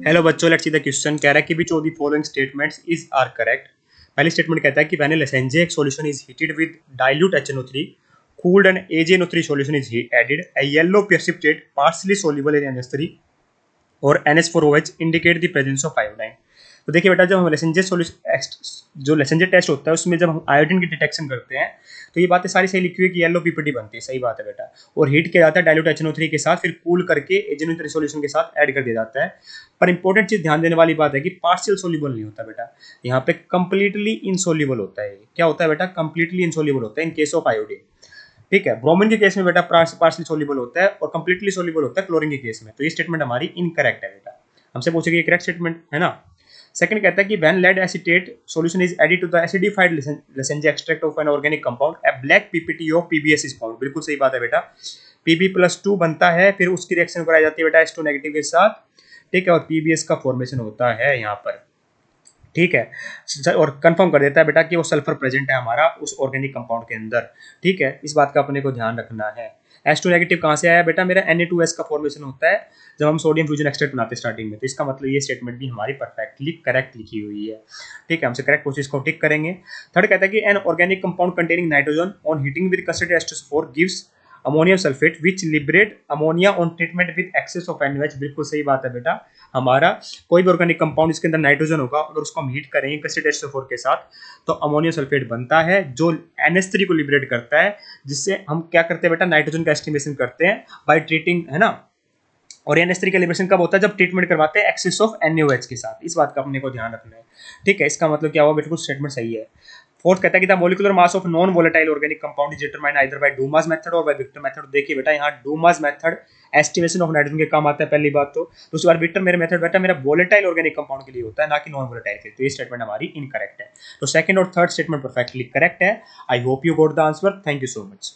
Hello बच्चों, let's see the question. कह रहा है कि which of the following statements is are correct. पहली स्टेटमेंट कहता है कि when a Lassaigne's solution is heated with dilute HNO3 cooled and AgNO3 solution is added, a yellow precipitate partially soluble in NH3 और NH4OH indicate the presence of iodine। तो देखिए बेटा, जब हम लेसेंजर सॉल्यूशन जो लेसेंजर टेस्ट होता है उसमें जब हम आयोडीन की डिटेक्शन करते हैं तो ये बातें सारी सही लिखी हुई है कि येलो पीपीटी बनती है, सही बात है बेटा। और हीट किया जाता है डाइल्यूट HNO3 के साथ, फिर कूल करके AgNO3 सॉल्यूशन के साथ ऐड कर दिया जाता है। पर इंपॉर्टेंट चीज ध्यान देने वाली बात है कि पार्शियल सोल्यूबल नहीं होता बेटा, यहाँ पे कंप्लीटली इनसोल्यूबल होता है। क्या होता है बेटा? कंप्लीटली इनसोल्यूबल होता है इन केस ऑफ आयोडीन। ठीक है, ब्रोमीन के केस में बेटा पार्शियली सोल्यूबल होता है और कंप्लीटली सोल्यूबल होता है क्लोरीन के केस में। तो ये स्टेटमेंट हमारी इनकरेक्ट है बेटा। हमसे पूछेगी ये करेक्ट स्टेटमेंट है ना। सेकंड कहता है कि when lead acetate solution is added to the acidified लेसेंजर extract of an organic compound, a black PPT of PbS is found. बिल्कुल सही बात है बेटा। Pb+2 बनता है, फिर उसकी रिएक्शन कराई जाती है बेटा H2 नेगेटिव के साथ। ठीक है, और PbS का फॉर्मेशन होता है यहाँ पर। ठीक है, और कंफर्म कर देता है बेटा कि वो सल्फर प्रेजेंट है हमारा उस ऑर्गेनिक कंपाउंड के अंदर। ठीक है, इस बात का अपने को ध्यान रखना है। H2 नेगेटिव कहाँ से आया बेटा? मेरा Na2S का फॉर्मेशन होता है जब हम सोडियम फ्यूजन एक्सट्रैक्ट बनाते हैं स्टार्टिंग में। तो इसका मतलब ये स्टेटमेंट भी हमारी परफेक्टली करेक्ट लिखी हुई है। ठीक है, हमसे करेक्ट प्रोसेस को टिक करेंगे। थर्ड कहता है कि an organic compound containing nitrogen on heating with concentrated H2SO4 gives ammonium sulphate which liberate ammonia on treatment with excess of NaOH। बिल्कुल सही बात है बेटा। हमारा कोई भी ऑर्गेनिक कंपाउंड इसके अंदर नाइट्रोजन होगा, अगर उसको हम हीट करेंगे कंसंट्रेटेड H2SO4 के साथ तो अमोनियम सल्फेट बनता है जो NH3 को लिबरेट करता है, जिससे हम क्या करते हैं बेटा? नाइट्रोजन का एस्टिमेशन करते हैं बाय ट्रीटिंग, है ना। और NH3 का लिबरेशन कब होता है? जब ट्रीटमेंट करवाते हैं एक्सेस ऑफ NaOH के साथ। इस बात का अपने को ध्यान रखना है। ठीक है, इसका मतलब क्या हुआ? बिल्कुल स्टेटमेंट सही है। फोर्थ कहता है कि the molecular mass of non volatile organic compound is determined either by Dumas method और बाय विक्टर मेथड। देखिए बेटा, यहाँ Dumas method estimation of nitrogen के काम आता है, पहली बात तो। दूसरी बात, विक्टर मेरे मेथड बेटा मेरा वोलेटाइल ऑर्गेनिक कंपाउंड के लिए होता है, ना कि नॉन वोलेटाइल के। तो ये स्टेटमेंट हमारी इनकरेक्ट है। तो सेकंड और थर्ड स्टेटमेंट परफेक्टली करेक्ट है। I hope you got the answer. Thank you so much.